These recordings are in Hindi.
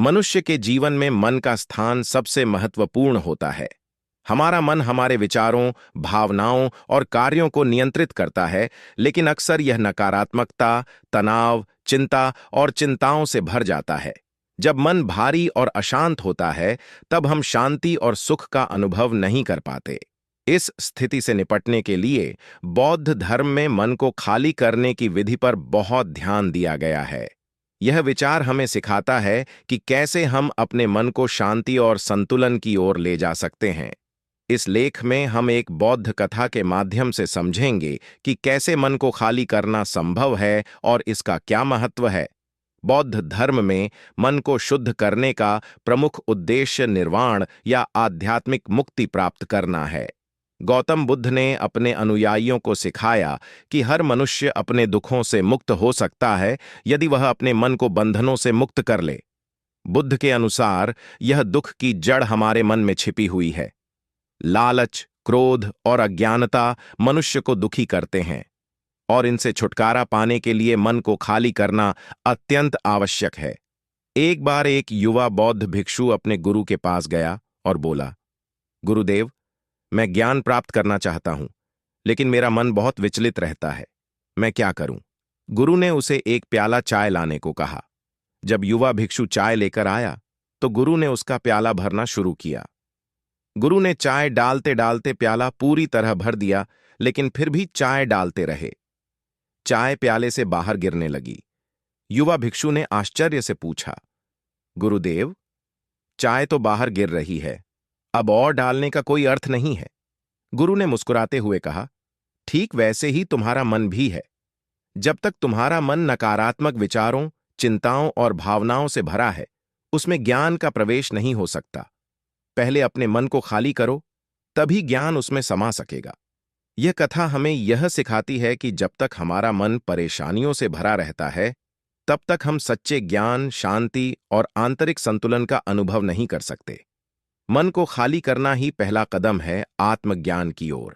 मनुष्य के जीवन में मन का स्थान सबसे महत्वपूर्ण होता है। हमारा मन हमारे विचारों, भावनाओं और कार्यों को नियंत्रित करता है, लेकिन अक्सर यह नकारात्मकता, तनाव, चिंता और चिंताओं से भर जाता है। जब मन भारी और अशांत होता है, तब हम शांति और सुख का अनुभव नहीं कर पाते। इस स्थिति से निपटने के लिए बौद्ध धर्म में मन को खाली करने की विधि पर बहुत ध्यान दिया गया है। यह विचार हमें सिखाता है कि कैसे हम अपने मन को शांति और संतुलन की ओर ले जा सकते हैं। इस लेख में हम एक बौद्ध कथा के माध्यम से समझेंगे कि कैसे मन को खाली करना संभव है और इसका क्या महत्व है। बौद्ध धर्म में मन को शुद्ध करने का प्रमुख उद्देश्य निर्वाण या आध्यात्मिक मुक्ति प्राप्त करना है। गौतम बुद्ध ने अपने अनुयायियों को सिखाया कि हर मनुष्य अपने दुखों से मुक्त हो सकता है यदि वह अपने मन को बंधनों से मुक्त कर ले। बुद्ध के अनुसार यह दुख की जड़ हमारे मन में छिपी हुई है। लालच, क्रोध और अज्ञानता मनुष्य को दुखी करते हैं और इनसे छुटकारा पाने के लिए मन को खाली करना अत्यंत आवश्यक है। एक बार एक युवा बौद्ध भिक्षु अपने गुरु के पास गया और बोला, गुरुदेव, मैं ज्ञान प्राप्त करना चाहता हूं, लेकिन मेरा मन बहुत विचलित रहता है। मैं क्या करूं? गुरु ने उसे एक प्याला चाय लाने को कहा। जब युवा भिक्षु चाय लेकर आया, तो गुरु ने उसका प्याला भरना शुरू किया। गुरु ने चाय डालते डालते प्याला पूरी तरह भर दिया, लेकिन फिर भी चाय डालते रहे। चाय प्याले से बाहर गिरने लगी। युवा भिक्षु ने आश्चर्य से पूछा, गुरुदेव, चाय तो बाहर गिर रही है, अब और डालने का कोई अर्थ नहीं है। गुरु ने मुस्कुराते हुए कहा, ठीक वैसे ही तुम्हारा मन भी है। जब तक तुम्हारा मन नकारात्मक विचारों, चिंताओं और भावनाओं से भरा है, उसमें ज्ञान का प्रवेश नहीं हो सकता। पहले अपने मन को खाली करो, तभी ज्ञान उसमें समा सकेगा। यह कथा हमें यह सिखाती है कि जब तक हमारा मन परेशानियों से भरा रहता है, तब तक हम सच्चे ज्ञान, शांति और आंतरिक संतुलन का अनुभव नहीं कर सकते। मन को खाली करना ही पहला कदम है आत्मज्ञान की ओर।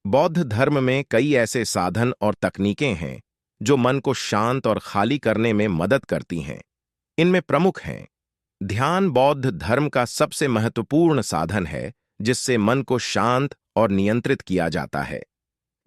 बौद्ध धर्म में कई ऐसे साधन और तकनीकें हैं जो मन को शांत और खाली करने में मदद करती हैं। इनमें प्रमुख हैं ध्यान। बौद्ध धर्म का सबसे महत्वपूर्ण साधन है जिससे मन को शांत और नियंत्रित किया जाता है।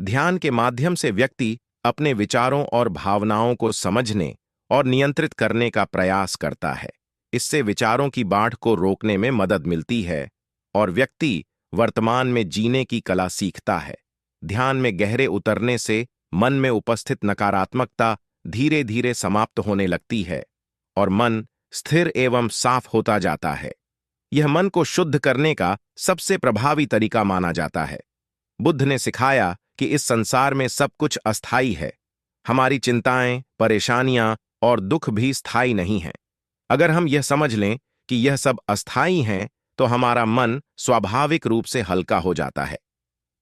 ध्यान के माध्यम से व्यक्ति अपने विचारों और भावनाओं को समझने और नियंत्रित करने का प्रयास करता है। इससे विचारों की बाढ़ को रोकने में मदद मिलती है और व्यक्ति वर्तमान में जीने की कला सीखता है। ध्यान में गहरे उतरने से मन में उपस्थित नकारात्मकता धीरे धीरे समाप्त होने लगती है और मन स्थिर एवं साफ होता जाता है। यह मन को शुद्ध करने का सबसे प्रभावी तरीका माना जाता है। बुद्ध ने सिखाया कि इस संसार में सब कुछ अस्थायी है। हमारी चिंताएं, परेशानियां और दुख भी स्थायी नहीं हैं। अगर हम यह समझ लें कि यह सब अस्थायी हैं, तो हमारा मन स्वाभाविक रूप से हल्का हो जाता है।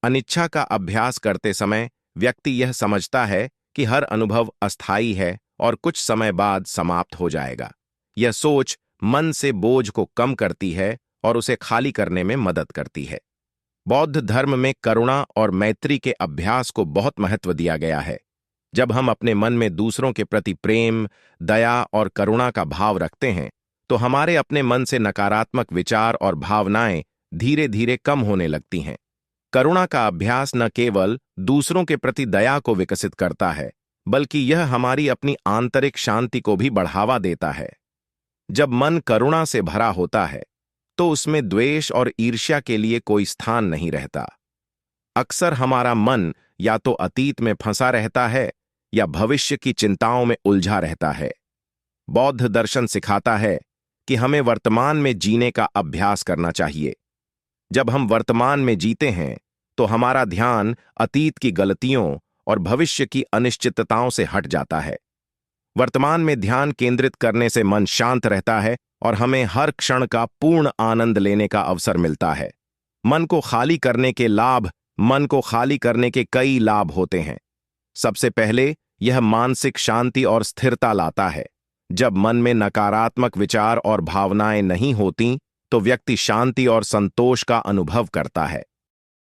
अनिच्छा का अभ्यास करते समय व्यक्ति यह समझता है कि हर अनुभव अस्थायी है और कुछ समय बाद समाप्त हो जाएगा। यह सोच मन से बोझ को कम करती है और उसे खाली करने में मदद करती है। बौद्ध धर्म में करुणा और मैत्री के अभ्यास को बहुत महत्व दिया गया है। जब हम अपने मन में दूसरों के प्रति प्रेम, दया और करुणा का भाव रखते हैं, तो हमारे अपने मन से नकारात्मक विचार और भावनाएं धीरे धीरे कम होने लगती हैं। करुणा का अभ्यास न केवल दूसरों के प्रति दया को विकसित करता है, बल्कि यह हमारी अपनी आंतरिक शांति को भी बढ़ावा देता है। जब मन करुणा से भरा होता है, तो उसमें द्वेष और ईर्ष्या के लिए कोई स्थान नहीं रहता। अक्सर हमारा मन या तो अतीत में फंसा रहता है या भविष्य की चिंताओं में उलझा रहता है। बौद्ध दर्शन सिखाता है कि हमें वर्तमान में जीने का अभ्यास करना चाहिए। जब हम वर्तमान में जीते हैं, तो हमारा ध्यान अतीत की गलतियों और भविष्य की अनिश्चितताओं से हट जाता है। वर्तमान में ध्यान केंद्रित करने से मन शांत रहता है और हमें हर क्षण का पूर्ण आनंद लेने का अवसर मिलता है। मन को खाली करने के कई लाभ होते हैं। सबसे पहले यह मानसिक शांति और स्थिरता लाता है। जब मन में नकारात्मक विचार और भावनाएं नहीं होती, तो व्यक्ति शांति और संतोष का अनुभव करता है।